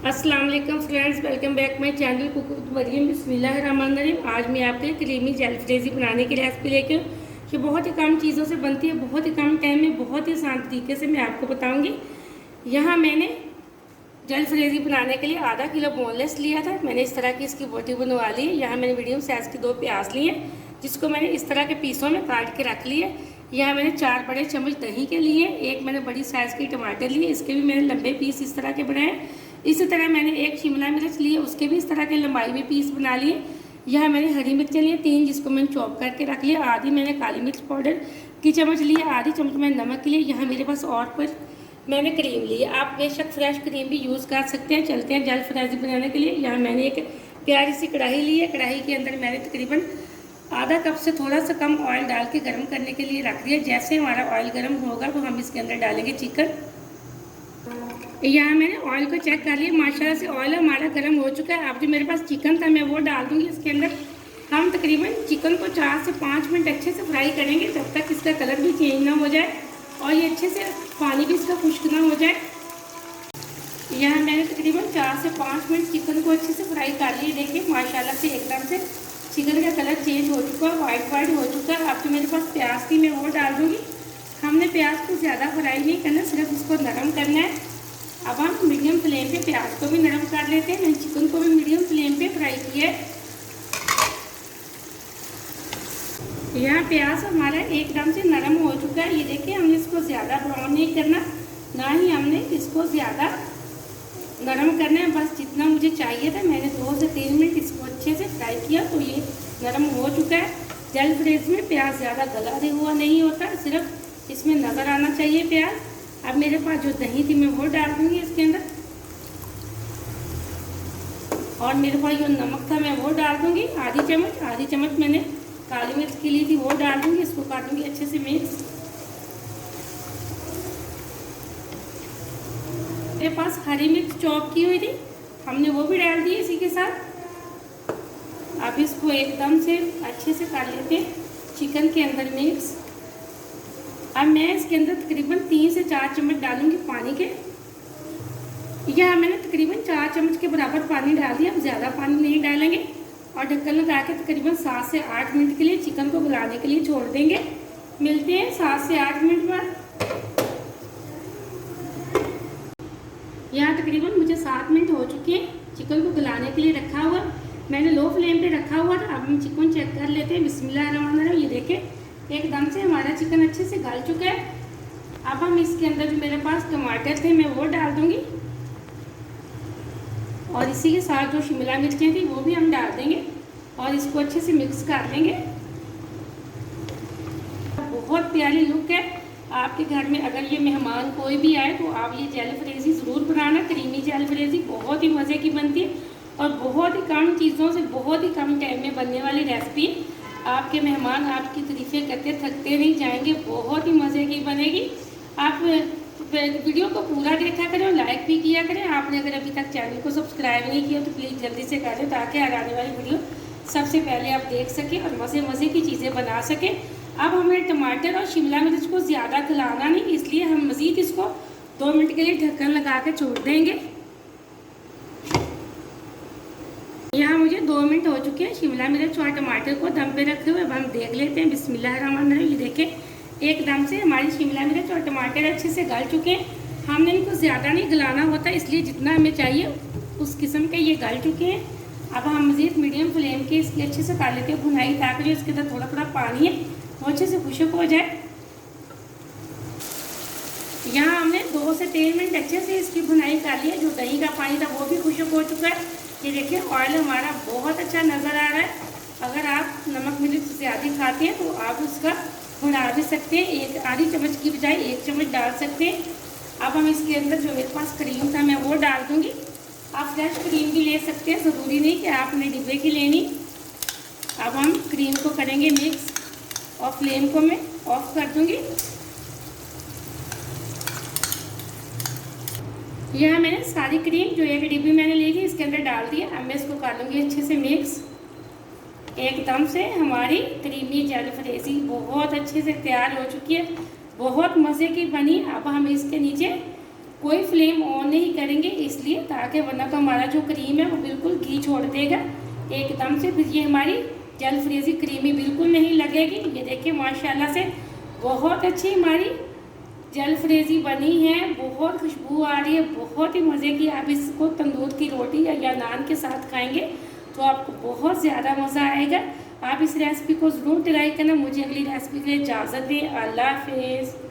अस्सलाम वालेकुम friends, welcome back my channel cook with Maryam. बिस्मिल्लाहिर्रहमानिर्रहीम। आज मैं आपके लिए क्रीमी जैलफ्रेजी बनाने की रेसिपी लेके कि बहुत ही कम चीज़ों से बनती है, बहुत ही कम टाइम में, बहुत ही आसान तरीके से मैं आपको बताऊंगी। यहाँ मैंने जैलफ्रेजी बनाने के लिए आधा किलो बोनलेस लिया था। मैंने इस तरह की इसकी बोटी बनवा ली है। यहाँ मैंने मीडियम साइज़ की 2 प्याज लिए, जिसको मैंने इस तरह के पीसों में काट के रख लिए। यहाँ मैंने 4 बड़े चम्मच दही के लिए, एक मैंने बड़ी साइज़ की टमाटर लिए, इसके भी मैंने लंबे पीस इस तरह के बनाए। इसी तरह मैंने एक शिमला मिर्च लिए, उसके भी इस तरह के लंबाई में पीस बना लिए। यह मैंने हरी मिर्चें लिए 3, जिसको मैंने चॉप करके रख लिया। आधी मैंने काली मिर्च पाउडर की चम्मच लिए, आधी चम्मच मैंने नमक लिए। यहाँ मेरे पास और पर मैंने क्रीम ली है, आप बेशक फ्रेश क्रीम भी यूज़ कर सकते हैं। चलते हैं जैलफ्रेजी बनाने के लिए। यहाँ मैंने एक प्यारी सी कढ़ाई ली है। कढ़ाई के अंदर मैंने तकरीबन आधा कप से थोड़ा सा कम ऑयल डाल के गर्म करने के लिए रख दिया। जैसे हमारा ऑयल गर्म होगा तो हम इसके अंदर डालेंगे चिकन। यहाँ मैंने ऑयल को चेक कर लिया, माशाल्लाह से ऑयल हमारा गर्म हो चुका है। अब जो मेरे पास चिकन था मैं वो डाल दूँगी इसके अंदर। हम तकरीबन चिकन को 4 से 5 मिनट अच्छे से फ्राई करेंगे, जब तक इसका कलर भी चेंज ना हो जाए और ये अच्छे से पानी भी इसका खुश्क ना हो जाए। यहाँ मैंने तकरीबन 4 से 5 मिनट चिकन को अच्छे से फ्राई कर लिए। देखिए माशाल्लाह से एकदम से चिकन का कलर चेंज हो चुका है, वाइट हो चुका है। अब जो मेरे पास प्याज थी मैं वो डाल दूँगी। हमने प्याज को ज़्यादा फ्राई नहीं करना, सिर्फ इसको नरम करना है। अब हम मीडियम फ्लेम पे प्याज को भी नरम कर लेते हैं। मैंने चिकन को भी मीडियम फ्लेम पे फ्राई किया है। यहाँ प्याज हमारा एकदम से नरम हो चुका है। ये देखिए, हमने इसको ज़्यादा ब्राउन नहीं करना, ना ही हमने इसको ज़्यादा नरम करना है। बस जितना मुझे चाहिए था, मैंने 2 से 3 मिनट इसको अच्छे से फ्राई किया तो ये नरम हो चुका है। जैलफ्रेजी में प्याज ज़्यादा गला हुआ नहीं होता, सिर्फ इसमें नज़र आना चाहिए प्याज। अब मेरे पास जो दही थी मैं वो डाल दूँगी इसके अंदर, और मेरे पास जो नमक था मैं वो डाल दूँगी आधी चम्मच मैंने काली मिर्च की ली थी वो डाल दूँगी। इसको कर दूँगी अच्छे से मिक्स। मेरे पास हरी मिर्च चॉप की हुई थी, हमने वो भी डाल दी इसी के साथ। अब इसको एकदम से अच्छे से कर लेते हैं चिकन के अंदर मिक्स। अब मैं इसके अंदर तकरीबन 3 से 4 चम्मच डालूंगी पानी के। यह मैंने तकरीबन 4 चम्मच के बराबर पानी डाल दिया, अब ज़्यादा पानी नहीं डालेंगे। और ढक्कन लगा के तकरीबन 7 से 8 मिनट के लिए चिकन को गलाने के लिए छोड़ देंगे। मिलते हैं 7 से 8 मिनट बाद। यहाँ तकरीबन मुझे 7 मिनट हो चुके हैं चिकन को गलाने के लिए रखा हुआ। मैंने लो फ्लेम पे रखा हुआ था। अब हम चिकन चेक कर लेते हैं। बिस्मिल्लाहिर्रहमानिर्रहीम। ये देखें एकदम से हमारा चिकन अच्छे से गल चुका है। अब हम इसके अंदर जो मेरे पास टमाटर थे मैं वो डाल दूंगी, और इसी के साथ जो शिमला मिर्चें थी वो भी हम डाल देंगे और इसको अच्छे से मिक्स कर लेंगे। बहुत प्यारी लुक है। आपके घर में अगर ये मेहमान कोई भी आए तो आप ये जैलफ्रेजी ज़रूर बनाना। क्रीमी जैलफ्रेजी बहुत ही मज़े की बनती है और बहुत ही कम चीज़ों से बहुत ही कम टाइम में बनने वाली रेसिपी। आपके मेहमान आपकी तारीफ़ें करते थकते नहीं जाएंगे, बहुत ही मज़े की बनेगी। आप वीडियो को पूरा देखा करें और लाइक भी किया करें। आपने अगर अभी तक चैनल को सब्सक्राइब नहीं किया तो प्लीज़ जल्दी से कर दें, ताकि आने वाली वीडियो सबसे पहले आप देख सकें और मज़े की चीज़ें बना सकें। अब हमें टमाटर और शिमला मिर्च को ज़्यादा गलाना नहीं, इसलिए हम मज़ीद इसको 2 मिनट के लिए ढक्कन लगा के छोड़ देंगे। यहाँ मुझे 2 मिनट हो चुके हैं शिमला मिर्च और टमाटर को दम पे रखे हुए। अब हम देख लेते हैं। बिस्मिल्लाहिर्रहमानिर्रहीम। ये देखें एकदम से हमारी शिमला मिर्च और टमाटर अच्छे से गल चुके हैं। हमने इनको ज़्यादा नहीं गलाना होता, इसलिए जितना हमें चाहिए उस किस्म के ये गल चुके हैं। अब हम मज़ीद मीडियम फ्लेम के इसकी अच्छे से कर लेते हैं भुनाई, ताकि जो इसके अंदर थोड़ा पानी है वो अच्छे से खुश्क हो जाए। यहाँ हमने 2 से 3 मिनट अच्छे से इसकी भुनाई कर ली है। जो दही का पानी था वो भी खुश्क हो चुका है। ये देखिए ऑयल हमारा बहुत अच्छा नज़र आ रहा है। अगर आप नमक मिर्च ज़्यादा खाते हैं तो आप उसका भुना भी सकते हैं, एक आधी चम्मच की बजाय 1 चम्मच डाल सकते हैं। अब हम इसके अंदर जो मेरे पास क्रीम था मैं वो डाल दूँगी। आप फ्रेश क्रीम भी ले सकते हैं, ज़रूरी नहीं कि आपने डिब्बे की लेनी। अब हम क्रीम को करेंगे मिक्स और फ्लेम को मैं ऑफ कर दूँगी। यहाँ मैंने सारी क्रीम जो एक डिब्बी मैंने ली थी इसके अंदर डाल दिया। अब मैं इसको कर लूँगी अच्छे से मिक्स। एकदम से हमारी क्रीमी जैलफ्रेजी बहुत अच्छे से तैयार हो चुकी है, बहुत मज़े की बनी। अब हम इसके नीचे कोई फ्लेम ऑन नहीं करेंगे इसलिए, ताकि वरना तो हमारा जो क्रीम है वो बिल्कुल घी छोड़ देगा एकदम से, फिर ये हमारी जलफ्रेज़ी क्रीमी बिल्कुल नहीं लगेगी। ये देखिए माशाल्लाह से बहुत अच्छी हमारी जलफ्रेज़ी बनी है, बहुत खुशबू आ रही है, बहुत ही मज़े की। आप इसको तंदूर की रोटी या नान के साथ खाएंगे तो आपको बहुत ज़्यादा मज़ा आएगा। आप इस रेसिपी को ज़रूर ट्राई करना। मुझे अगली रेसिपी के लिए इजाज़त दें। अल्लाह हाफिज़।